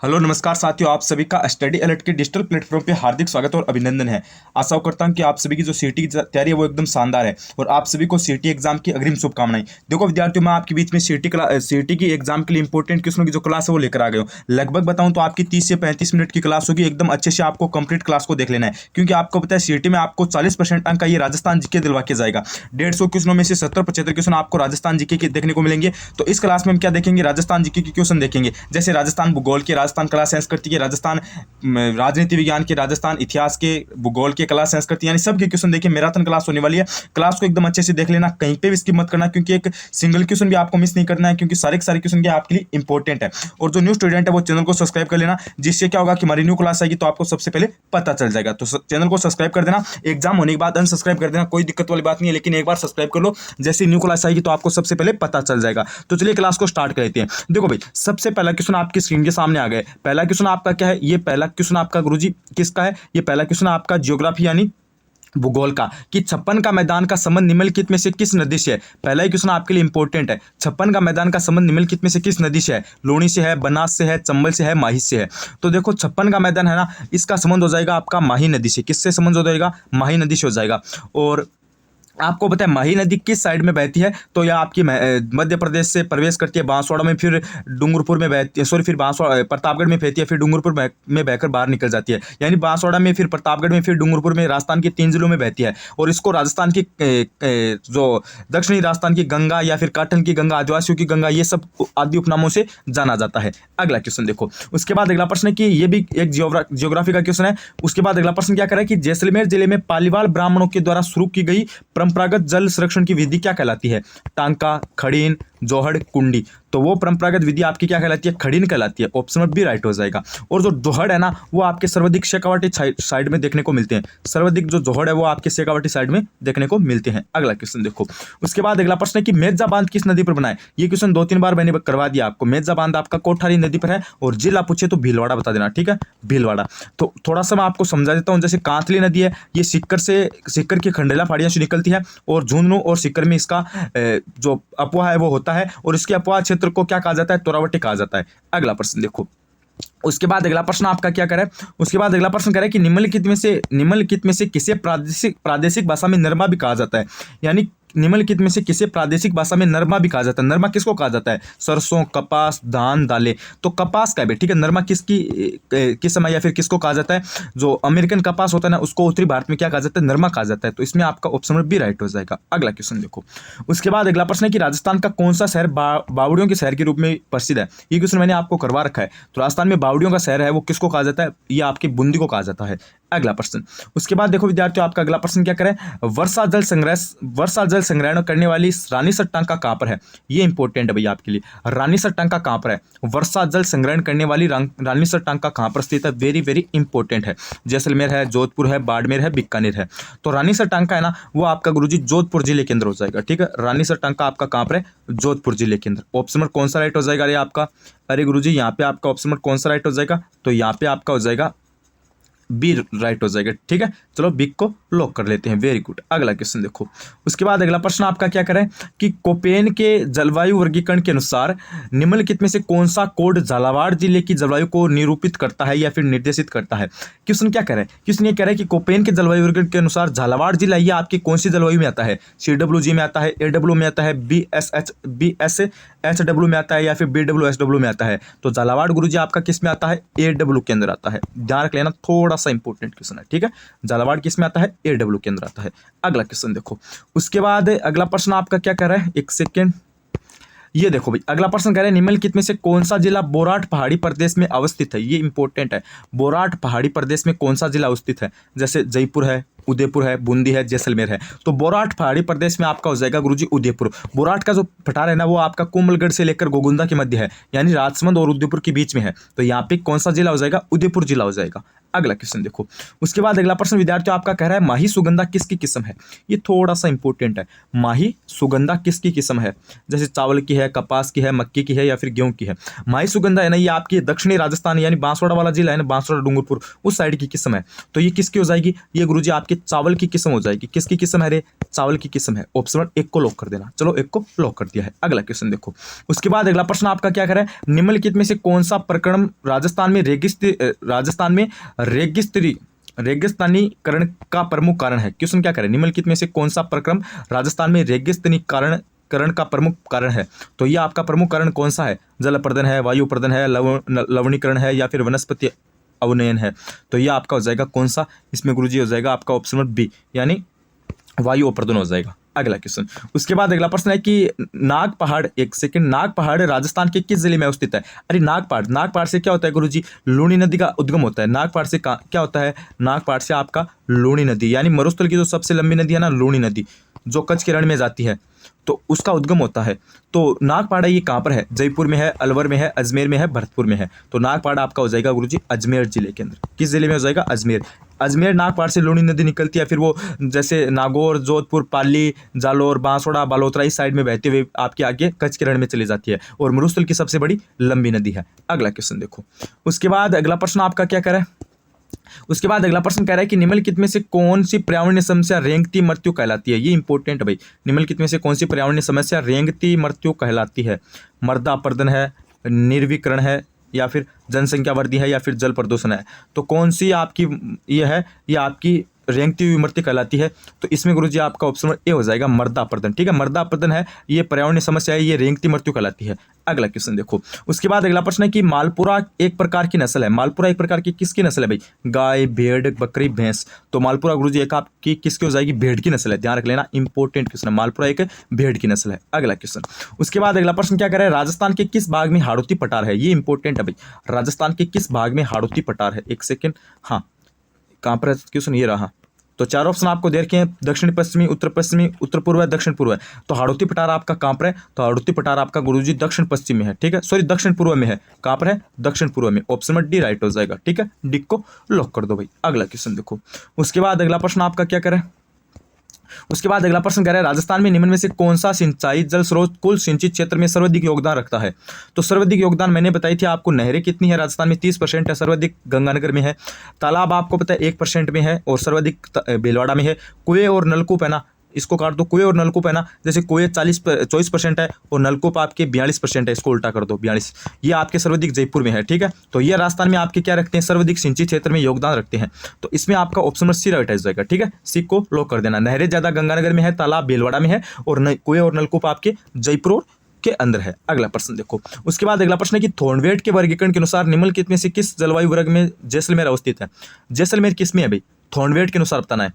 Hello नमस्कार साथियों, आप सभी का स्टडी अलर्ट के डिजिटल प्लेटफॉर्म पे हार्दिक स्वागत और अभिनंदन है। आशा करता हूं कि आप सभी की जो सीटी की तैयारी है वो एकदम शानदार है और आप सभी को सीटी एग्जाम की अग्रिम शुभकामनाएं। देखो विद्यार्थियों, मैं आपके बीच में सीटी की एग्जाम के लिए इंपॉर्टेंट क्वेश्चनों की जो क्लास है वो लेकर आ गया हूँ। लगभग बताऊं तो आपकी 30 से 35 मिनट की क्लास होगी। एकदम अच्छे से आपको कंप्लीट क्लास को देख लेना है, क्योंकि आपको पता है सीटी में आपको 40% अंक का ये राजस्थान जीके दिलवा के जाएगा। 150 क्वेश्चनों में से 70-75 क्वेश्चन आपको राजस्थान जीके के देखने को मिलेंगे। तो इस क्लास में हम क्या देखेंगे, राजस्थान जीके के क्वेश्चन देखेंगे, जैसे राजस्थान भूगोल के, राजस्थान कला संस्कृति के, राजस्थान राजनीति विज्ञान के, राजस्थान इतिहास के, भूगोल के, कला संस्कृति, यानी सब के क्वेश्चन देखिए। मैराथन क्लास होने वाली है। क्लास को एकदम अच्छे से देख लेना, कहीं पे भी स्किप मत करना, क्योंकि एक सिंगल क्वेश्चन भी आपको मिस नहीं करना है, क्योंकि सारे के सारे क्वेश्चन के आपके लिए इंपॉर्टेंट है। और जो न्यू स्टूडेंट है वो चैनल को सब्सक्राइब कर लेना, जिससे क्या होगा कि हमारी न्यू क्लास आएगी तो आपको सबसे पहले पता चल जाएगा। तो चैनल को सब्सक्राइब कर देना, एग्जाम होने के बाद अनसब्सक्राइब कर देना, कोई दिक्कत वाली बात नहीं है, लेकिन एक बार सब्सक्राइब कर लो, जैसे न्यू क्लास आएगी तो आपको सबसे पहले पता चल जाएगा। तो चलिए क्लास को स्टार्ट कर लेते हैं। देखो भाई, सबसे पहला क्वेश्चन आपकी स्क्रीन के सामने आ गया। पहला क्वेश्चन आपका क्या है, ये पहला क्वेश्चन आपका गुरुजी किसका है, ये पहला क्वेश्चन आपका ज्योग्राफी यानी भूगोल का, कि छप्पन का मैदान का संबंध निम्नलिखित में से किस नदी से है। पहला ही क्वेश्चन आपके लिए इंपॉर्टेंट है। छप्पन का मैदान का संबंध निम्नलिखित में से किस नदी से है। लूणी से है, बनास से है, चंबल से है, माही से है। तो देखो छप्पन का मैदान है ना, इसका संबंध हो जाएगा आपका माही नदी से। किससे संबंध हो जाएगा, माही नदी से हो जाएगा। और आपको पता है माही नदी किस साइड में बहती है, तो यह आपकी मध्य प्रदेश से प्रवेश करती है बांसवाड़ा में, फिर डूंगरपुर में बहती है, सॉरी फिर बांसवाड़ा प्रतापगढ़ में बहती है, फिर डूंगरपुर में बहकर बाहर निकल जाती है। यानी बांसवाड़ा में, फिर प्रतापगढ़ में, फिर डूंगरपुर में, राजस्थान के 3 जिलों में बहती है। और इसको राजस्थान की जो दक्षिणी राजस्थान की गंगा या फिर काठन की गंगा, आदिवासियों की गंगा, ये सब आदि उपनामों से जाना जाता है। अगला क्वेश्चन देखो। उसके बाद अगला प्रश्न है कि ये भी एक जियोग्राफी का क्वेश्चन है। उसके बाद अगला प्रश्न क्या करें कि जैसलमेर जिले में पालीवाल ब्राह्मणों के द्वारा शुरू की गई परंपरागत जल संरक्षण की विधि क्या कहलाती है। टांका, खड़ीन, जोहड़, कुंडी। तो वो परंपरागत विधि आपकी क्या कहलाती है, खड़ीन कहलाती है। ऑप्शन में बी राइट हो जाएगा। और जो जोहड़ है ना, वो आपके सर्वाधिक शेखावाटी साइड में देखने को मिलते हैं। सर्वाधिक जो जोहड़ है वो आपके शेखावाटी साइड में देखने को मिलते हैं। अगला क्वेश्चन देखो। उसके बाद अगला प्रश्न है कि मेजा बांध किस नदी पर बना है। ये क्वेश्चन 2-3 बार मैंने करवा दिया आपको। मेजा बांध आपका कोठारी नदी पर है, और जिला पूछे तो भीलवाड़ा बता देना, ठीक है, भीलवाड़ा। तो थोड़ा सा मैं आपको समझा देता हूँ। जैसे कांतली नदी है, ये सिक्कर की खंडेला फाड़ियां से निकलती है, और झुंझुनू और सिक्कर में इसका जो अपवाह है वो होता है, और इसके अपवाह क्षेत्र को क्या कहा जाता है, तोरावटी कहा जाता है। अगला प्रश्न देखो। उसके बाद अगला प्रश्न आपका क्या करे, उसके बाद अगला प्रश्न करे कि निम्नलिखित में से किसे प्रादेशिक भाषा में नरमा भी कहा जाता है। यानी निम्नलिखित में से किसे प्रादेशिक भाषा में नरमा भी कहा जाता है। नरमा किसको कहा जाता है, सरसों, कपास, धान, दालें। तो कपास का है, ठीक है। नरमा किस समय या फिर किसको कहा जाता है, जो अमेरिकन कपास होता है ना, उसको उत्तरी भारत में क्या कहा जाता है, नरमा कहा जाता है। तो इसमें आपका ऑप्शन में बी राइट हो जाएगा। अगला क्वेश्चन देखो। उसके बाद अगला प्रश्न है कि राजस्थान का कौन सा शहर बावड़ियों के शहर के रूप में प्रसिद्ध है। ये क्वेश्चन मैंने आपको करवा रखा है। तो राजस्थान में बावड़ियों का शहर है वो किसको कहा जाता है, ये आपके बूंदी को कहा जाता है। अगला प्रश्न। उसके बाद देखो विद्यार्थियों, आपका अगला प्रश्न क्या करें, वर्षा जल संग्रहण करने वाली रानीसर टांका कहां पर है। ये इंपॉर्टेंट है भैया आपके लिए। रानीसर टांका कहां पर है, वर्षा जल संग्रहण करने वाली रानीसर टांका कहां पर स्थित है। वेरी वेरी इंपॉर्टेंट है। जैसलमेर है, जोधपुर है, बाड़मेर है, बीकानेर है। तो रानीसर टांका है ना, वो आपका गुरुजी जोधपुर जिले के अंदर हो जाएगा, ठीक है। रानीसर टांका आपका कहां पर है, जोधपुर जिले के अंदर। ऑप्शन नंबर कौन सा राइट हो जाएगा, अरे आपका, अरे गुरुजी यहाँ पे आपका ऑप्शन नंबर कौन सा राइट हो जाएगा, तो यहाँ पे आपका हो जाएगा बी राइट हो जाएगा, ठीक है। चलो बी को लॉक कर लेते हैं, वेरी गुड। अगला क्वेश्चन देखो। उसके बाद अगला प्रश्न आपका क्या करें कि कोपेन के जलवायु वर्गीकरण के अनुसार निम्नलिखित में से कौन सा कोड झालावाड़ जिले की जलवायु को निरूपित करता है या फिर निर्देशित करता है। क्वेश्चन क्या करें, क्वेश्चन ये कह रहा है कि कोपेन के जलवायु वर्गीकरण के अनुसार झालावाड़ जिला ये आपकी कौन सी जलवायु में आता है। CWG में आता है, AW में आता है, BSHW में आता है, या फिर BWSW में आता है। तो झालावाड़ गुरुजी आपका किस में आता है, AW के अंदर आता है। ध्यान रख लेना, थोड़ा सा इंपॉर्टेंट क्वेश्चन है, ठीक है। झालावाड़ किस में आता है, AW के अंदर आता है। अगला क्वेश्चन देखो। उसके बाद अगला प्रश्न आपका क्या कर रहा है, एक सेकेंड, ये देखो भाई। अगला प्रश्न कह रहे हैं निम्नलिखित में से कौन सा जिला बोराट पहाड़ी प्रदेश में अवस्थित है। ये इंपॉर्टेंट है। बोराट पहाड़ी प्रदेश में कौन सा जिला अवस्थित है, जैसे जयपुर है, उदयपुर है, बूंदी है, जैसलमेर है। तो बोराट पहाड़ी प्रदेश में आपका हो जाएगा गुरुजी उदयपुर। बोराट का जो पठार है ना, वो आपका कोमलगढ़ से लेकर गोगुंदा के मध्य है, यानी राजसमंद और उदयपुर के बीच में है। तो यहाँ पे कौन सा जिला हो जाएगा, उदयपुर जिला हो जाएगा। अगला क्वेश्चन देखो। उसके बाद अगला प्रश्न विद्यार्थियों आपका कह रहा है माही सुगंधा किसकी किस्म है। ये थोड़ा सा इंपॉर्टेंट है। माही सुगंधा किसकी किस्म है, जैसे चावल की है, कपास की है, मक्की की है या फिर गेहूं की है। माही सुगंधा है ना, ये आपकी दक्षिणी राजस्थान यानी बांसवाड़ा वाला जिला है ना, बांसवाड़ा डूंगरपुर उस साइड की किस्म है। तो ये किसकी हो जाएगी, ये गुरुजी आपके चावल की किस्म हो जाएगी। किसकी किस्म है रे, चावल की किस्म है। ऑप्शन 1 को लॉक कर देना। चलो 1 को लॉक कर दिया है। अगला क्वेश्चन देखो। उसके बाद अगला प्रश्न आपका क्या कह रहा है, निम्नलिखित में से कौन सा प्रकरण राजस्थान में रेगिस्तानीकरण का प्रमुख कारण है। क्वेश्चन क्या करें, निम्नलिखित में से कौन सा प्रक्रम राजस्थान में रेगिस्तानीकरण का प्रमुख कारण है। तो यह आपका प्रमुख कारण कौन सा है, जल अपर्दन है, वायु अपर्दन है, लवणीकरण है या फिर वनस्पति अवनयन है। तो यह आपका हो जाएगा कौन सा, इसमें गुरुजी हो जाएगा आपका ऑप्शन नंबर बी यानी वायु अपर्दन हो जाएगा। अगला क्वेश्चन। उसके बाद अगला प्रश्न है कि नाग पहाड़, एक सेकंड, नाग पहाड़ राजस्थान के किस जिले में स्थित है। अरे नाग पहाड़ से क्या होता है गुरुजी, लूणी नदी का उद्गम होता है। नाग पहाड़ से क्या होता है, नाग पहाड़ से आपका लूणी नदी यानी मरुस्थल की जो सबसे लंबी नदी है ना, लूणी नदी, जो कच्छ के रण में जाती है, तो उसका उद्गम होता है। तो नागपाड़ा ये कहाँ पर है, जयपुर में है, अलवर में है, अजमेर में है, भरतपुर में है। तो नागपाड़ा आपका हो जाएगा गुरुजी अजमेर जिले के अंदर। किस जिले में हो जाएगा, अजमेर नागपाड़ से लूणी नदी निकलती है, फिर वो जैसे नागौर, जोधपुर, पाली, जालोर, बांसवाड़ा, बालोतरा इस साइड में बहते हुए आपके आगे कच्छ के रण में चली जाती है और मरुस्थल की सबसे बड़ी लंबी नदी है। अगला क्वेश्चन देखो। उसके बाद अगला प्रश्न आपका क्या कह रहा है, उसके बाद अगला प्रश्न कह रहा है कि निम्नलिखित में से कौन सी पर्यावरणीय समस्या रेंगती मृत्यु कहलाती है। ये इंपॉर्टेंट है भाई। निम्नलिखित में से कौन सी पर्यावरणीय समस्या रेंगती मृत्यु कहलाती है। मृदा अपर्दन है, निर्विकरण है या फिर जनसंख्या वृद्धि है या फिर जल प्रदूषण है। तो कौन सी आपकी ये है, ये आपकी रेंगती हुई मृत्यु कहलाती है। तो इसमें गुरुजी आपका ऑप्शन ए हो जाएगा मृदा अपर्दन। ठीक है, मृदा अपर्दन है, ये पर्यावरणीय समस्या है, ये रेंगती मृत्यु कहलाती है। अगला क्वेश्चन देखो। उसके बाद अगला प्रश्न है कि मालपुरा एक प्रकार की नस्ल है। मालपुरा एक प्रकार की किसकी नस्ल है भाई, गाय, भेड़, बकरी, भैंस। तो मालपुरा गुरुजी एक आपकी किसकी हो जाएगी, भेड़ की नस्ल है। ध्यान रख लेना, इंपॉर्टेंट क्वेश्चन है। मालपुरा एक भेड़ की नस्ल है। अगला क्वेश्चन। उसके बाद अगला प्रश्न क्या कर रहा है, राजस्थान के किस भाग में हाड़ौती पठार है। ये इंपॉर्टेंट है भाई। राजस्थान के किस भाग में हाड़ौती पठार है। एक सेकेंड, हाँ कहाँ पर क्वेश्चन, ये रहा। तो चार ऑप्शन आपको दे रखे हैं, दक्षिण पश्चिमी, उत्तर पश्चिमी, उत्तर पूर्व है, दक्षिण पूर्व है। तो हाड़ौती पठार आपका कहाँ पर है, तो हाड़ौती पठार आपका गुरुजी दक्षिण पश्चिम में है। ठीक है, सॉरी दक्षिण पूर्व में है। कहाँ पर है, दक्षिण पूर्व में। ऑप्शन में डी राइट हो जाएगा। ठीक है, डी को लॉक कर दो भाई। अगला क्वेश्चन देखो। उसके बाद अगला प्रश्न आपका क्या करें, उसके बाद अगला प्रश्न कह रहा है राजस्थान में निम्न में से कौन सा सिंचाई जल स्रोत कुल सिंचित क्षेत्र में सर्वाधिक योगदान रखता है। तो सर्वाधिक योगदान मैंने बताई थी आपको। नहरें कितनी है राजस्थान में, 30% है। सर्वाधिक गंगानगर में है। तालाब आपको पता है 1% में है और सर्वाधिक भीलवाड़ा में है। कुएं और नलकूप है ना, इसको काट दो, कुएं और नलकूप है ना, जैसे कुएं 24% है और नलकूप आपके 42% है, इसको उल्टा कर दो 42। ये आपके सर्वाधिक जयपुर में है। ठीक है, तो ये राजस्थान में आपके क्या रखते हैं, सर्वाधिक सिंचित क्षेत्र में योगदान रखते हैं। तो इसमें आपका ऑप्शन नंबर सी राइट हो जाएगा। ठीक है, सी को लॉक कर देना। नहरें ज्यादा गंगानगर में है, तालाब भीलवाड़ा में है और कुएं और नलकूप आपके जयपुर के अंदर है। अगला प्रश्न देखो। उसके बाद अगला प्रश्न है कि थॉर्नवेट के वर्गीकरण के अनुसार निम्नलिखित में से किस जलवायु वर्ग में जैसलमेर अवस्थित है। जैसलमेर किस में है भाई, थॉर्नवेट के अनुसार बताना है।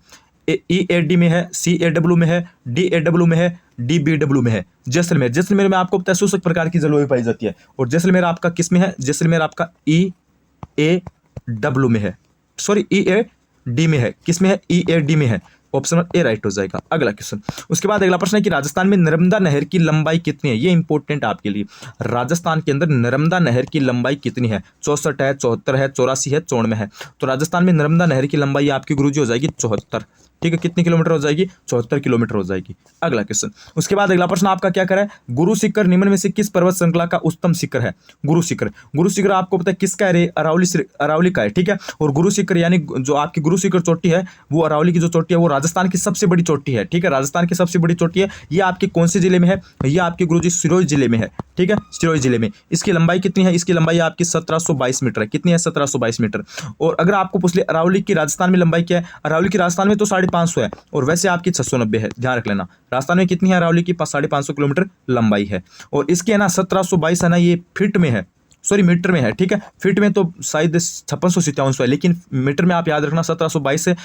EAD में है, CAW में है, DAW में है, DBW में है। जैसलमेर में आपको पता है शुष्क प्रकार की जलवायु पाई जाती है और जैसलमेर आपका किस में है, जैसलमेर आपका EAW में है, सॉरी EAD में है। किस में है, EAD में है। ऑप्शन ए राइट हो जाएगा। अगला क्वेश्चन। उसके बाद अगला प्रश्न है कि राजस्थान में नर्मदा नहर की लंबाई कितनी है। ये इंपॉर्टेंट आपके लिए। राजस्थान के अंदर नर्मदा नहर की लंबाई कितनी है, 64 है, 74 है, 84 है, 94 है। तो राजस्थान में नर्मदा नहर की लंबाई आपकी गुरुजी हो जाएगी 74। ठीक है, कितनी किलोमीटर हो जाएगी, 74 किलोमीटर हो जाएगी। अगला क्वेश्चन। उसके बाद अगला प्रश्न आपका क्या करे, गुरु शिखर निम्न में से किस पर्वत श्रृंखला का उच्चतम शिखर है। गुरु शिखर आपको पता है किसका है, अरावली का है। ठीक है, और गुरु शिखर यानी जो आपकी गुरु शिखर चोटी है वो अरावली की जो चोटी है वो राजस्थान की सबसे बड़ी चोटी है। ठीक है, राजस्थान की सबसे बड़ी चोटी है। ये आपके कौन से जिले में है, ये आपके गुरुजी सिरोही जिले में है। ठीक है, सिरोही जिले में। इसकी लंबाई कितनी है, इसकी लंबाई आपकी 1722 मीटर है। कितनी है, 1722 मीटर। और अगर आपको पूछ ले अरावली की राजस्थान में लंबाई क्या है, अरावली की राजस्थान में तो 550 है और वैसे आपकी 690 है। ध्यान रख लेना, राजस्थान में कितनी है, अरावली की 550 किलोमीटर लंबाई है। और इसकी है ना 1722 है ना, ये फीट में है, सॉरी मीटर में है। ठीक है, फीट में तो शायद 5657 है, लेकिन मीटर में आप याद रखना 1722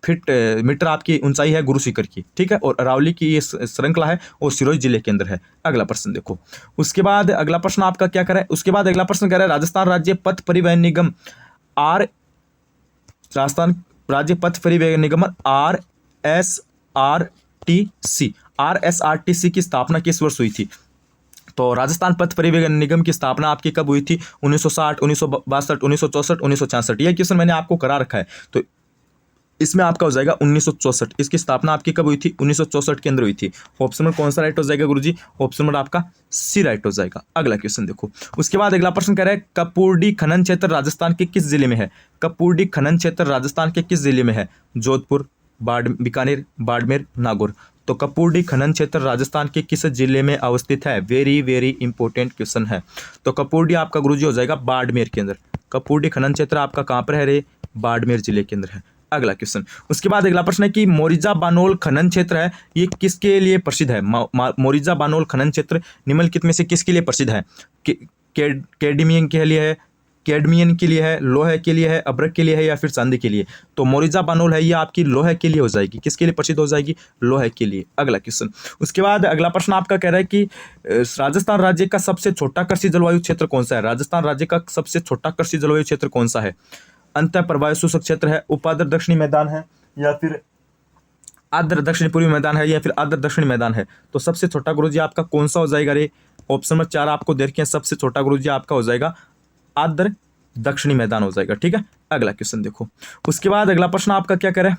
फीट मीटर आपकी ऊंचाई है गुरु शिखर की। ठीक है, और अरावली की ये श्रृंखला है और सिरोही जिले के अंदर है। अगला प्रश्न देखो। उसके बाद अगला प्रश्न आपका क्या करे, उसके बाद अगला प्रश्न कह रहा है राजस्थान राज्य पथ परिवहन निगम RSRTC की स्थापना किस वर्ष हुई थी। तो राजस्थान पथ परिवहन निगम की स्थापना आपकी कब हुई थी? 1960, 1962, 1964, 1966। यह क्वेश्चन मैंने आपको करा रखा है, तो इसमें आपका हो जाएगा 1964। इसकी स्थापना आपकी कब हुई थी? 1964 के अंदर हुई थी। ऑप्शन नंबर कौन सा राइट हो जाएगा गुरुजी? ऑप्शन नंबर आपका सी राइट हो जाएगा। अगला क्वेश्चन देखो। उसके बाद अगला प्रश्न कह रहा है कपूरडी खनन क्षेत्र राजस्थान के किस जिले में है? कपूरडी खनन क्षेत्र राजस्थान के किस जिले में है? जोधपुर, बीकानेर, बाड़मेर, नागौर। तो कपूरडी खनन क्षेत्र राजस्थान के किस जिले में अवस्थित है? वेरी वेरी इंपॉर्टेंट क्वेश्चन है। तो कपूरडी आपका गुरुजी हो जाएगा बाड़मेर के अंदर। कपूरडी खनन क्षेत्र आपका कहाँ पर है रे? बाड़मेर जिले के अंदर है। अगला क्वेश्चन। उसके बाद अगला प्रश्न है कि मोरिजा बानोल खनन क्षेत्र है, ये किसके लिए प्रसिद्ध है? मोरिजा बानोल खनन क्षेत्र निम्नलिखित में से किसके लिए प्रसिद्ध है? कैडमियम के लिए है, कैडमियम के लिए है, लोहे के लिए है, अभ्रक के लिए है, या फिर चांदी के लिए? तो मोरिजा बानोल है ये आपकी लोहे के लिए हो जाएगी। किसके लिए प्रसिद्ध हो जाएगी? लोहे के लिए। अगला क्वेश्चन। उसके बाद अगला प्रश्न आपका कह रहा है कि राजस्थान राज्य का सबसे छोटा कृषि जलवायु क्षेत्र कौन सा है? राजस्थान राज्य का सबसे छोटा कृषि जलवायु क्षेत्र कौन सा है? अंतः प्रवाह शुष्क क्षेत्र है, उपाद्र दक्षिणी मैदान है, या फिर आर्द्र दक्षिणी पूर्वी मैदान है, या फिर आर्द्र दक्षिणी मैदान है? तो सबसे छोटा गुरुजी आपका कौन सा हो जाएगा रे? ऑप्शन नंबर 4 आपको देखें, सबसे छोटा गुरुजी आपका हो जाएगा आर्द्र दक्षिणी मैदान हो जाएगा। ठीक है। अगला क्वेश्चन देखो। उसके बाद अगला प्रश्न आपका क्या कह रहा है?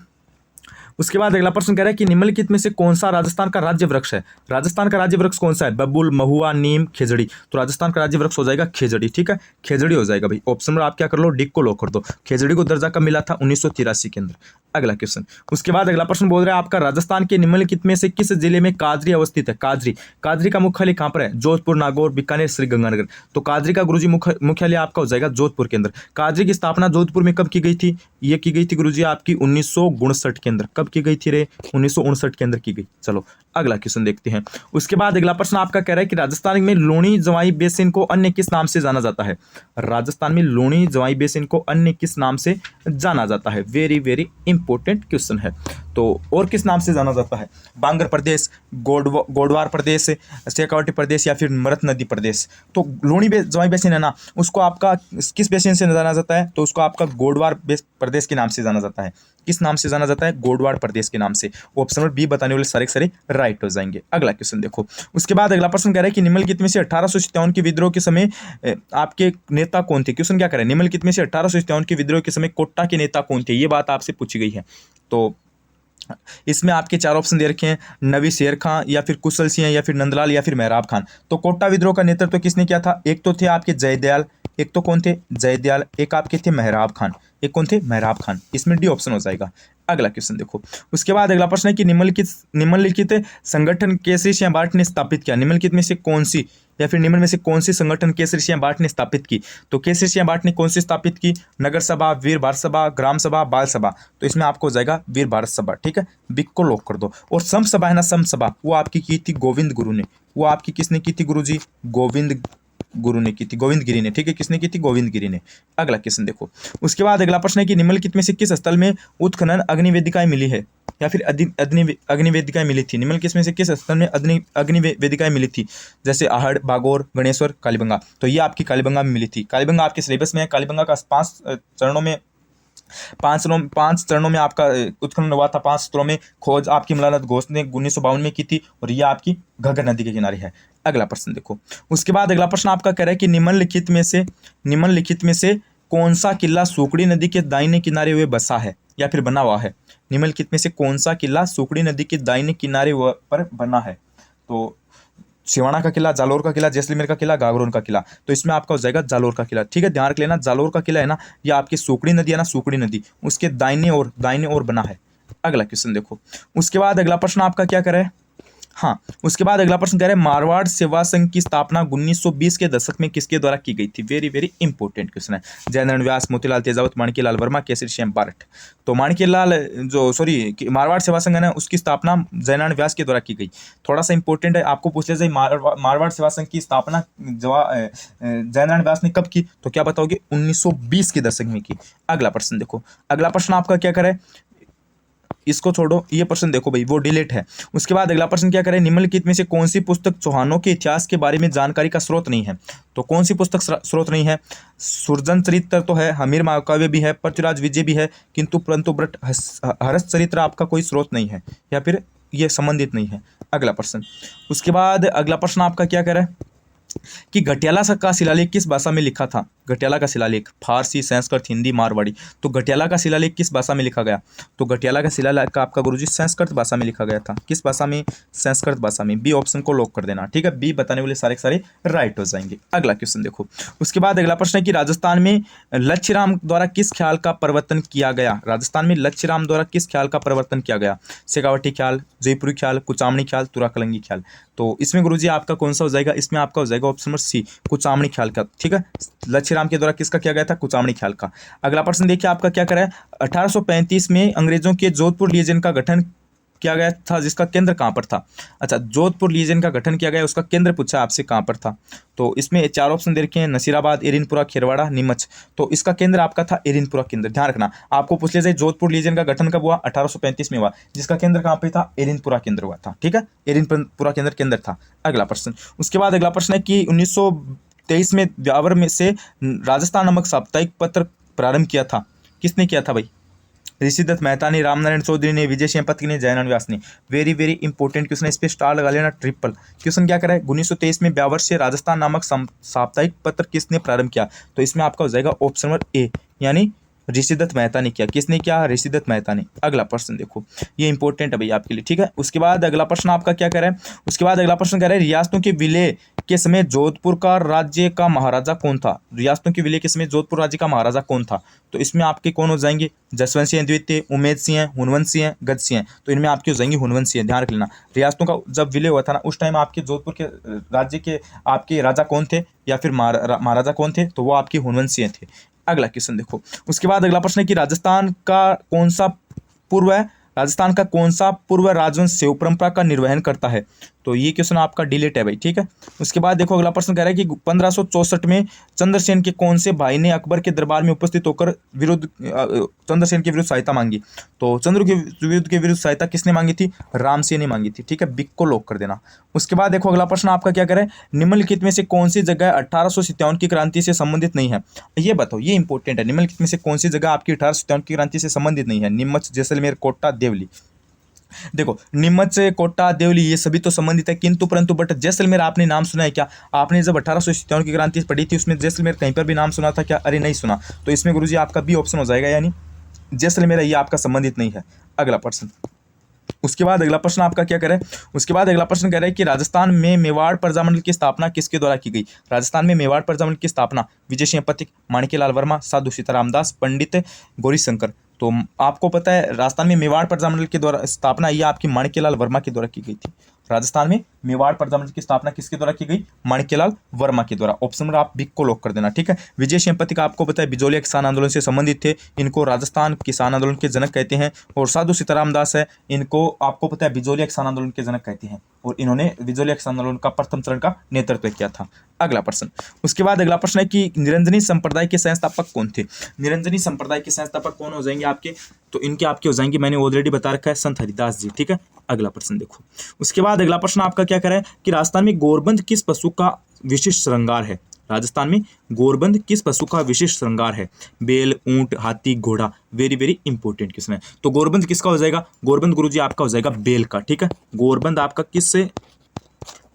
उसके बाद अगला प्रश्न कह रहा है कि निम्नलिखित में से कौन सा राजस्थान का राज्य वृक्ष है? राजस्थान का राज्य वृक्ष कौन सा है? बबूल, महुआ, नीम, खेजड़ी। तो राजस्थान का राज्य वृक्ष हो जाएगा खेजड़ी। ठीक है, खेजड़ी हो जाएगा भाई। ऑप्शन में आप क्या कर लो? डिक को लॉक कर दो। खेजड़ी को दर्जा कब मिला था? 1983 के अंदर। अगला क्वेश्चन। उसके बाद अगला प्रश्न बोल रहा है आपका राजस्थान के निम्नलिखित में से किस जिले में काजरी अवस्थित है? काजरी, काजरी का मुख्यालय कहां पर है? जोधपुर, नागौर, बीकानेर, श्रीगंगानगर। तो काजरी का गुरुजी मुख्यालय आपका हो जाएगा जोधपुर के अंदर। काजरी की स्थापना जोधपुर में कब की गई थी? ये की गई थी गुरुजी आपकी 1959 के अंदर। कब की गई थी रे? 1959 के अंदर की गई। चलो अगला क्वेश्चन देखते हैं। उसके बाद अगला प्रश्न आपका कह रहा है कि राजस्थान में लूणी जवाई बेसिन को अन्य किस नाम से जाना जाता है? राजस्थान में लूणी जवाई बेसिन को अन्य किस नाम से जाना जाता है? वेरी वेरी इंपॉर्टेंट क्वेश्चन है। तो और किस नाम से जाना जाता है? बांगर प्रदेश, गोडवार प्रदेश, शेखावटी प्रदेश, या फिर मरत नदी प्रदेश। तो लूणी जवाई बेसिन है ना, उसको आपका किस बेसिन से जाना जाता है? तो उसको आपका गोडवार प्रदेश के नाम से जाना जाता है। किस नाम से जाना जाता है? गोडवार प्रदेश के नाम से। ऑप्शन नंबर बी बताने वाले सारे सारे राइट हो जाएंगे। अगला क्वेश्चन देखो। उसके बाद अगला प्रश्न कह रहा है कि निम्नलिखित में से 1857 के विद्रोह के समय आपके नेता कौन थे? क्वेश्चन क्या कह रहा है? निम्नलिखित में से 1857 के विद्रोह के समय कोटा के नेता कौन थे? ये बात आपसे पूछी गई है। तो इसमें आपके 4 ऑप्शन दे रखे हैं, नवी शेर खां, या फिर कुशल सिंह, या फिर नंदलाल, या फिर मेहराब खान। तो कोटा विद्रोह का नेतृत्व किसने किया था? एक तो थे आपके जयदयाल, एक तो कौन थे? जयदयाल, एक आपके थे मेहराब खान, एक कौन थे? मेहराब खान। इसमें डी ऑप्शन हो जाएगा। अगला क्वेश्चन देखो। उसके बाद अगला प्रश्न है कि निम्नलिखित संगठन केसरी सिंह भाट ने स्थापित किया। निम्नलिखित में से कौन सी, या फिर निम्न में से कौन सी संगठन केसरी सिंह भाट ने स्थापित की? तो केसरी सिंह भाट ने कौन सी स्थापित की? नगर सभा, वीर भारत सभा, ग्राम सभा, बाल सभा। तो इसमें आपको हो जाएगा वीर भारत सभा। ठीक है, बिक को लॉक कर दो। और सम सभा है ना, सम सभा, वो आपकी की थी गोविंद गुरु ने। वो आपकी किसने की थी गुरुजी? गोविंद गुरु ने की थी, गोविंद गिरी ने। ठीक है, किसने की थी? गोविंद गिरी ने। अगला क्वेश्चन देखो। उसके बाद अगला प्रश्न है कि निम्नलिखित में से किस स्थल में उत्खनन अग्निवेदिकाएं मिली है, या फिर अग्निवेदिकाएं मिली थी? निम्नलिखित में से किस स्थल में अग्निवेदिकाएं मिली थी? जैसे आहड़, बागौर, गणेश्वर, कालीबंगा। तो ये आपकी कालीबंगा में मिली थी। कालीबंगा आपके सिलेबस में है। कालीबंगा का 5 चरणों में आपका उत्खनन हुआ था। 5 स्तरों में खोज आपकी मलानत घोष ने 1952 में की थी, और यह आपकी घग्गर नदी के किनारे है। अगला प्रश्न देखो। उसके बाद अगला प्रश्न आपका कह रहा है कि निम्नलिखित में से कौन सा किला सूकड़ी नदी के दाहिने किनारे हुए बसा है, या फिर बना हुआ है? निम्नलिखित में से कौन सा किला सूकड़ी नदी के दाहिने किनारे पर बना है? तो सिवाना का किला, जालोर का किला, जैसलमेर का किला, गागरोन का किला। तो इसमें आपका हो जाएगा जालोर का किला। ठीक है, ध्यान रख लेना, जालोर का किला है ना, ये आपकी सूकड़ी नदी है ना, सूकड़ी नदी उसके दाहिने ओर बना है। अगला क्वेश्चन देखो। उसके बाद अगला प्रश्न आपका क्या करे? हाँ, उसके बाद अगला प्रश्न कह रहे हैं मारवाड़ सेवा संघ की स्थापना 1920 के दशक में किसके द्वारा की गई थी? वेरी वेरी इंपॉर्टेंट क्वेश्चन है। जयनारायण व्यास, मोतीलाल तेजावत, माणिक्यलाल वर्मा, केसरी सिंह बारठ। तो मारवाड़ सेवा संघ है ना, उसकी स्थापना जयनारायण व्यास के द्वारा की गई। थोड़ा सा इंपॉर्टेंट है, आपको पूछ ले जाए मारवाड़ सेवा संघ की स्थापना जयनारायण व्यास ने कब की? तो क्या बताओगे? 1920 के दशक में की। अगला प्रश्न देखो। अगला प्रश्न आपका क्या करे? इसको छोड़ो, ये प्रश्न देखो भाई, वो डिलीट है। उसके बाद अगला प्रश्न क्या करें? निम्नलिखित में से कौन सी पुस्तक चौहानों के इतिहास के बारे में जानकारी का स्रोत नहीं है? तो कौन सी पुस्तक स्रोत नहीं है? सुरजन चरित्र तो है, हमीर महाकाव्य भी है, पृथ्वीराज विजय भी है, परंतु हर्ष चरित्र आपका कोई स्रोत नहीं है, या फिर ये संबंधित नहीं है। अगला प्रश्न। उसके बाद अगला प्रश्न आपका क्या कह रहा है? कि घटियाला का शिलालेख किस भाषा में लिखा था। घटियाला का शिलालेख फारसी, संस्कृत, हिंदी, मारवाड़ी। तो घटियाला का शिलालेख किस भाषा में लिखा गया? तो घटियाला का शिलालेख का आपका गुरुजी संस्कृत भाषा में लिखा गया था। किस भाषा में? संस्कृत भाषा में। बी ऑप्शन को लॉक कर देना, ठीक है। बी बताने वाले सारे के सारे राइट हो जाएंगे। अगला क्वेश्चन देखो। उसके बाद अगला प्रश्न है कि राजस्थान में लक्ष्यराम द्वारा किस ख्याल का प्रवर्तन किया गया? राजस्थान में लक्ष्यराम द्वारा किस ख्याल का प्रवर्तन किया गया? शेखावटी ख्याल, जयपुरी ख्याल, कुचामणी ख्याल, तुराकलंगी ख्याल। तो इसमें गुरुजी आपका कौन सा हो जाएगा? इसमें आपका हो जाएगा ऑप्शन नंबर सी, कुचामणी ख्याल का, ठीक है। लक्ष्यराम के द्वारा किसका किया गया था? कुचामणी ख्याल का। अगला प्रश्न देखिए आपका क्या करा है। 1835 में अंग्रेजों के जोधपुर लीजन का गठन किया गया था, जिसका केंद्र कहाँ पर था? अच्छा, जोधपुर लीजन का गठन किया गया, उसका केंद्र पूछा आपसे कहाँ पर था। तो इसमें चार ऑप्शन दे रखे हैं, नसीराबाद, एरिनपुरा, खेरवाड़ा, नीमच। तो इसका केंद्र आपका था एरिनपुरा केंद्र। ध्यान रखना, आपको पूछ लिया जाए जोधपुर लीजन का गठन कब हुआ? 1835 में हुआ, जिसका केंद्र कहाँ पे था? एरिनपुरा केंद्र हुआ था, ठीक है। एरिनपुरा केंद्र था। अगला प्रश्न, उसके बाद अगला प्रश्न है कि 1923 में ब्यावर में से राजस्थान नामक साप्ताहिक पत्र प्रारंभ किया था। किसने किया था भाई? ऋषिदत्त मेहता ने, रामनारायण चौधरी ने, विजय सिंह पत्की ने, जयनारायण व्यास ने। वेरी वेरी इंपॉर्टेंट क्वेश्चन है, इस पे स्टार लगा लेना ट्रिपल। क्वेश्चन क्या करा है? 1923 में ब्यावर से राजस्थान नामक साप्ताहिक पत्र किसने प्रारंभ किया? तो इसमें आपका हो जाएगा ऑप्शन नंबर ए, यानी ऋषिदत्त मेहता ने किया। किसने किया? ऋषिदत्त मेहता ने। अगला प्रश्न देखो, ये इंपॉर्टेंट है भाई आपके लिए, ठीक है। उसके बाद अगला प्रश्न आपका क्या कह रहा है? उसके बाद अगला प्रश्न कह रहा है रियासतों के विलय के समय जोधपुर का राज्य का महाराजा कौन था? रियासतों के विलय के समय जोधपुर राज्य का महाराजा कौन था? तो इसमें आपके कौन हो जाएंगे? जसवंत सिंह द्वितीय, उमेद सिंह, हुनवंत सिंह, गज सिंह। तो इनमें आपके हो जाएंगे हुनवंत सिंह। ध्यान रख लेना, रियासतों का जब विलय हुआ था ना, उस टाइम आपके जोधपुर के राज्य के आपके राजा कौन थे या फिर महाराजा कौन थे? तो वो आपके हुनवंत सिंह थे। अगला क्वेश्चन देखो। उसके बाद अगला प्रश्न है कि राजस्थान का कौन सा पूर्व राजवंश सेव परंपरा का निर्वहन करता है? तो ये क्वेश्चन आपका डिलीट है भाई, ठीक है। उसके बाद देखो अगला प्रश्न कह रहा है कि 1564 में चंद्रसेन के कौन से भाई ने अकबर के दरबार में उपस्थित होकर चंद्रसेन के विरुद्ध सहायता मांगी? तो चंद्र के विरुद्ध सहायता किसने मांगी थी? रामसिंह ने मांगी थी, ठीक है। बिग को लॉक कर देना। उसके बाद देखो अगला प्रश्न आपका क्या करे, निम्नलिखित में से कौन सी जगह 1857 की क्रांति से संबंधित नहीं है? ये बताओ, ये इंपॉर्टेंट है। निम्नलिखित में से कौन सी जगह आपकी 1857 की क्रांति से संबंधित नहीं है? नीमच, जैसलमेर, कोटा, देवली। देखो नीमच, कोटा, देवली ये सभी तो संबंधित है, किंतु परंतु बट जैसलमेर आपने नाम सुना है क्या? आपने जब 1857 की क्रांति पढ़ी थी उसमें जैसलमेर कहीं पर भी नाम सुना था क्या? अरे नहीं सुना। तो इसमें गुरुजी आपका बी ऑप्शन हो जाएगा, यानी जैसलमेर ये आपका संबंधित नहीं है। अगला प्रश्न, उसके बाद अगला प्रश्न आपका क्या करें? उसके बाद अगला प्रश्न कह रहा है कि राजस्थान में मेवाड़ प्रजामंडल की स्थापना किसके द्वारा की गई? राजस्थान में मेवाड़ प्रजामंडल की स्थापना विजय सिंह पथिक, माणिक्यलाल वर्मा, साधु सीताराम दास, पंडित गौरीशंकर। तो आपको पता है राजस्थान में मेवाड़ प्रजामंडल के द्वारा स्थापना ये आपकी माणिक्यलाल वर्मा के द्वारा की गई थी। राजस्थान में मेवाड़ प्रजामंडल की स्थापना किसके द्वारा की गई? माणिक्यलाल वर्मा के द्वारा। ऑप्शन नंबर आप बिग को लॉक कर देना, ठीक है। विजय सिंह पथिक आपको पता है बिजोलिया किसान आंदोलन से संबंधित थे, इनको राजस्थान किसान आंदोलन के जनक कहते हैं। और साधु सीताराम दास है, इनको आपको पता है बिजोलिया किसान आंदोलन के जनक कहते हैं, और इन्होंने बिजोलिया किसान आंदोलन का प्रथम चरण का नेतृत्व किया था। अगला प्रश्न, उसके बाद अगला प्रश्न है कि निरंजनी संप्रदाय के संस्थापक कौन थे? निरंजनी संप्रदाय के संस्थापक कौन हो जाएंगे आपके? तो इनके आपके हो जाएंगे, मैंने ऑलरेडी बता रखा है, संत हरिदास जी, ठीक है। अगला प्रश्न देखो। उसके बाद अगला प्रश्न आपका क्या करें कि राजस्थान में गोरबंद किस पशु का विशिष्ट श्रृंगार है? राजस्थान में गोरबंद किस पशु का विशिष्ट श्रृंगार है? बेल, ऊंट, हाथी, घोड़ा। वेरी वेरी इंपॉर्टेंट क्वेश्चन है। तो गोरबंद किसका हो जाएगा? गोरबंद गुरुजी आपका हो जाएगा बेल का, ठीक है। गोरबंद आपका किस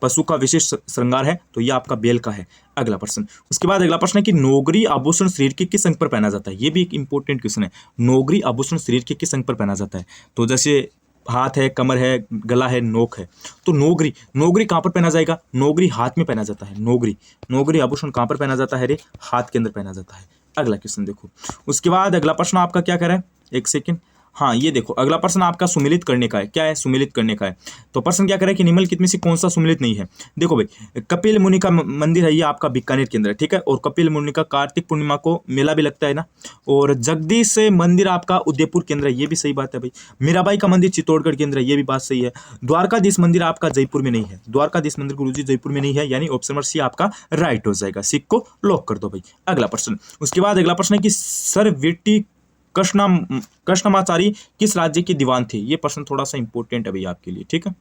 पशु का विशिष्ट श्रृंगार है? तो ये आपका बेल का है। अगला प्रश्न, उसके बाद अगला प्रश्न है कि नौगरी आभूषण शरीर के किस अंग पर पहना जाता है? ये भी एक इंपॉर्टेंट क्वेश्चन है। नौगरी आभूषण शरीर के किस अंग पर पहना जाता है? तो जैसे हाथ है, कमर है, गला है, नोक है। तो नौगरी कहाँ पर पहना जाएगा? नौगरी हाथ में पहना जाता है। नौगरी आभूषण कहाँ पर पहना जाता है रे? हाथ के अंदर पहना जाता है। अगला क्वेश्चन देखो। उसके बाद अगला प्रश्न आपका क्या कह रहा है? एक सेकेंड, हाँ ये देखो अगला प्रश्न आपका सुमिलित करने का है। क्या है? सुमिलित करने का है। तो प्रश्न क्या करे कि निम्नलिखित में से कौन सा सुमिलित नहीं है? देखो भाई, कपिल मुनि का मंदिर है, ये आपका बीकानेर केंद्र है, ठीक है। और कपिल मुनि का कार्तिक पूर्णिमा को मेला भी लगता है ना। और जगदीश मंदिर आपका उदयपुर केंद्र है, ये भी सही बात है भाई। मीराबाई का मंदिर चित्तौड़गढ़ केंद्र है, ये भी बात सही है। द्वारकाधीश मंदिर आपका जयपुर में नहीं है। द्वारकाधीश मंदिर गुरुजी जयपुर में नहीं है, यानी ऑप्शन नंबर सी आपका राइट हो जाएगा। सिक को लॉक कर दो भाई। अगला प्रश्न, उसके बाद अगला प्रश्न है कि सर विटी कृष्णमाचारी किस राज्य के दीवान थे? ये प्रश्न थोड़ा सा इंपॉर्टेंट है भैया आपके लिए, ठीक है।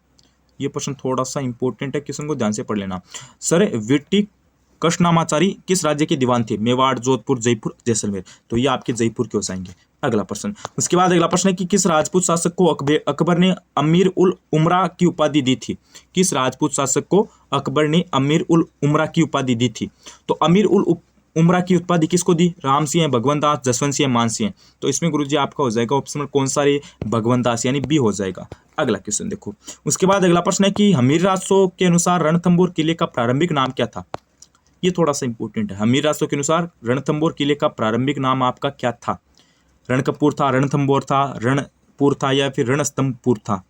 ये प्रश्न थोड़ा सा इंपॉर्टेंट है, किसी को ध्यान से पढ़ लेना। सर विटी कृष्णामाचारी किस राज्य के दीवान थे? मेवाड़, जोधपुर, जयपुर, जैसलमेर। तो ये आपके जयपुर के हो जाएंगे। अगला प्रश्न, उसके बाद अगला प्रश्न है कि किस राजपूत शासक को अकबर ने अमीर उल उमरा की उपाधि दी थी? किस राजपूत शासक को अकबर ने अमीर उल उमरा की उपाधि दी थी? तो अमीर उल उमरा की उपाधि किसको दी? राम सिंह, भगवंत दास, जसवंत सिंह, मान सिंह। तो इसमें गुरुजी आपका हो जाएगा ऑप्शन कौन सा रे? भगवंत दास, यानी बी हो जाएगा। अगला क्वेश्चन देखो, उसके बाद अगला प्रश्न है कि हमीर राजसो के अनुसार रणथंभौर किले का प्रारंभिक नाम क्या था? ये थोड़ा सा इंपॉर्टेंट है। हमीर राजसो के अनुसार रणथंभौर किले का प्रारंभिक नाम आपका क्या था? रणकपूर था, रणथंभौर था, रणपुर था, या फिर रणस्तंभपुर था?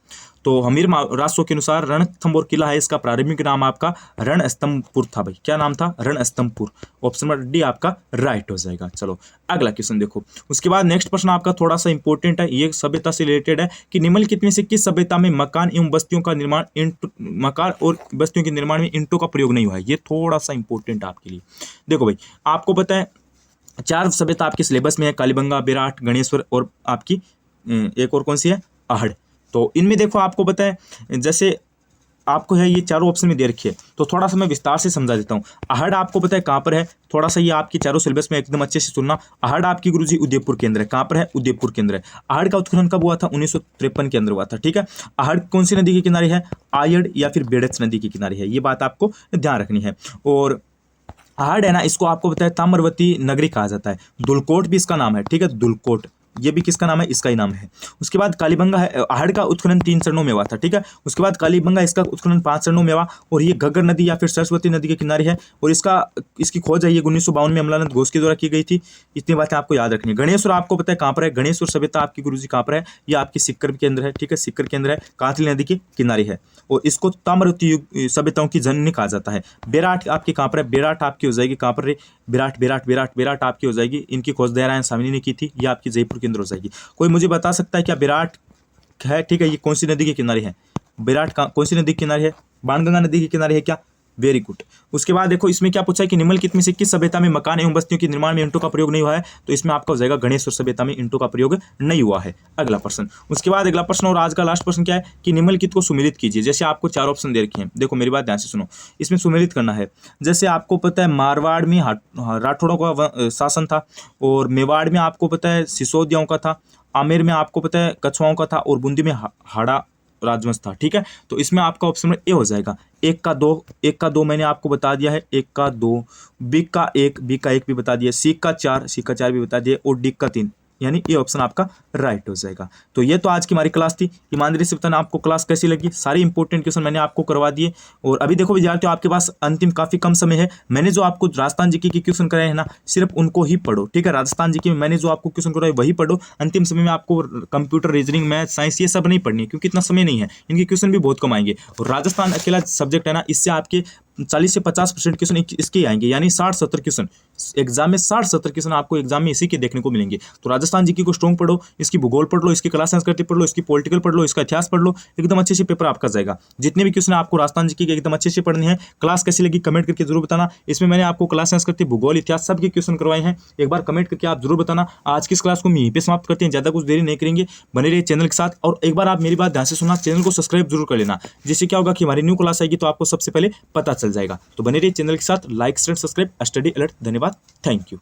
तो हमीर राजसो के अनुसार रणथंभौर किला है, इसका प्रारंभिक नाम आपका रणस्तंभपुर था। भाई क्या नाम था? रणस्तंभपुर। ऑप्शन नंबर डी आपका राइट हो जाएगा। चलो अगला क्वेश्चन देखो, उसके बाद नेक्स्ट प्रश्न आपका थोड़ा सा इंपॉर्टेंट है, ये सभ्यता से रिलेटेड है कि निम्नलिखित में से किस सभ्यता में मकान एवं बस्तियों का निर्माण मकान और बस्तियों के निर्माण में ईंटों का प्रयोग नहीं हुआ है? ये थोड़ा सा इंपॉर्टेंट है आपके लिए। देखो भाई, आपको पता है 4 सभ्यता आपके सिलेबस में है, कालीबंगा, विराट, गणेश्वर और आपकी एक और कौन सी है? आहड़। तो इनमें देखो आपको पता है, जैसे आपको है ये चारों ऑप्शन में दे रखी है, तो थोड़ा सा मैं विस्तार से समझा देता हूँ। आहड़ आपको पता है कहाँ पर है? थोड़ा सा ये आपकी चारों सिलेबस में एकदम अच्छे से सुनना। आहड़ आपकी गुरुजी उदयपुर केंद्र है। कहाँ पर है? उदयपुर केंद्र है। आहड़ का उत्खनन कब हुआ था? 1953 के अंदर हुआ था। ठीक है। आहड़ कौन सी नदी के किनारे है? आयड़ या फिर बेड़च नदी के किनारे है, ये बात आपको ध्यान रखनी है। और आहड़ है ना, इसको आपको पता है ताम्रवती नगरी कहा जाता है। दुलकोट भी इसका नाम है। ठीक है, दुलकोट, ये भी किसका नाम है? इसका ही नाम है। उसके बाद कालीबंगा है, आहड़ का उत्खनन 3 चरणों में हुआ था। ठीक है। उसके बाद कालीबंगा, इसका उत्खनन 5 चरणों में हुआ, और ये घग्गर नदी या फिर सरस्वती नदी के किनारे है, और इसकी खोज है ये 1952 में अमलानंद घोष के द्वारा की गई थी। इतनी बातें आपको याद रखनी है। गणेश्वर आपको पता है कहाँ पर है? गणेश्वर सभ्यता आपकी गुरुजी कहाँ पर है? ये आपकी सिक्कर केंद्र है। ठीक है, सिक्कर केंद्र है, कांतली नदी के किनारे है, और इसको ताम्रवती सभ्यताओं की जननी कहा जाता है। बेराट आपकी कहाँ पर है? बेराट आपकी हो जाएगी कहाँ पर? विराट, विराट, विराट, विराट आपकी हो जाएगी। इनकी खोज दयारायण स्वामी ने की थी, ये आपकी जयपुर केंद्र हो जाएगी। कोई मुझे बता सकता है क्या विराट है? ठीक है, ये कौन सी नदी के किनारे है? विराट कौन सी नदी के किनारे है? बाणगंगा नदी के किनारे है क्या? Very good. उसके बाद देखो इसमें क्या पूछा है कि निम्नलिखित में से किस सभ्यता में मकान एवं बस्तियों के निर्माण में ईंटों का प्रयोग नहीं हुआ है? तो इसमें आपका हो जाएगा गणेश्वर सभ्यता में ईंटों का प्रयोग नहीं हुआ है। अगला प्रश्न, उसके बाद अगला प्रश्न और आज का लास्ट प्रश्न क्या है कि निम्नलिखित को सुमेलित कीजिए। जैसे आपको 4 ऑप्शन दे रखे हैं, देखो मेरी बात ध्यान से सुनो, इसमें सुमेलित करना है। जैसे आपको पता है मारवाड़ में राठौड़ों का शासन था, और मेवाड़ में आपको पता है सिसोदियों का था, आमेर में आपको पता है कछुआओं का था, और बूंदी में हाड़ा राजवंश था। ठीक है, तो इसमें आपका ऑप्शन नंबर ए हो जाएगा। 1 का 2 मैंने आपको बता दिया है, 1 का 2, बी का 1 भी बता दिया, सी का 4 भी बता दिया, और डी का 3, यानी ये ऑप्शन आपका राइट हो जाएगा। तो ये तो आज की हमारी क्लास थी। ईमानदारी से बताना आपको क्लास कैसी लगी। सारी इंपॉर्टेंट क्वेश्चन मैंने आपको करवा दिए, और अभी देखो विद्यार्थियों आपके पास अंतिम काफी कम समय है। मैंने जो आपको राजस्थान जीके के क्वेश्चन कराए हैं ना, सिर्फ उनको ही पढ़ो। ठीक है, राजस्थान जीके में मैंने जो आपको क्वेश्चन कराए वही पढ़ो। अंतिम समय में आपको कंप्यूटर, रीजनिंग, मैथ, साइंस ये सब नहीं पढ़नी है, क्योंकि इतना समय नहीं है। इनके क्वेश्चन भी बहुत कम आएंगे, और राजस्थान अकेला सब्जेक्ट है ना, इससे आपके 40 से 50% क्वेश्चन इसके आएंगे, यानी 60-70 क्वेश्चन एग्जाम में, 60-70 क्वेश्चन आपको एग्जाम में इसी के देखने को मिलेंगे। तो राजस्थान जीके को स्ट्रॉन्ग पढ़ो, इसकी भूगोल पढ़ लो, इसकी क्लास संस्कृति पढ़ लो, इसकी पॉलिटिकल पढ़ लो, इसका इतिहास पढ़ लो, एकदम अच्छे से पेपर आपका जाएगा। जितने भी क्वेश्चन आपको राजस्थान जीके के एकदम अच्छे से पढ़ने हैं। क्लास कैसी लगी कमेंट करके जरूर बताना। इसमें मैंने आपको क्लास संस्कृति, भूगोल, इतिहास सबके क्वेश्चन करवाए हैं, एक बार कमेंट करके आप जरूर बताना। आज की इस क्लास को हम यहीं पे समाप्त करते हैं, ज्यादा कुछ देरी नहीं करेंगे, बने रहिए चैनल के साथ। और एक बार आप मेरी बात ध्यान से सुनना, चैनल को सब्सक्राइब जरूर कर लेना, जिससे क्या होगा कि हमारी न्यू क्लास आएगी तो आपको सबसे पहले पता चल जाएगा। तो बने रहिए चैनल के साथ, like, share, subscribe, study alert. धन्यवाद, थैंक यू।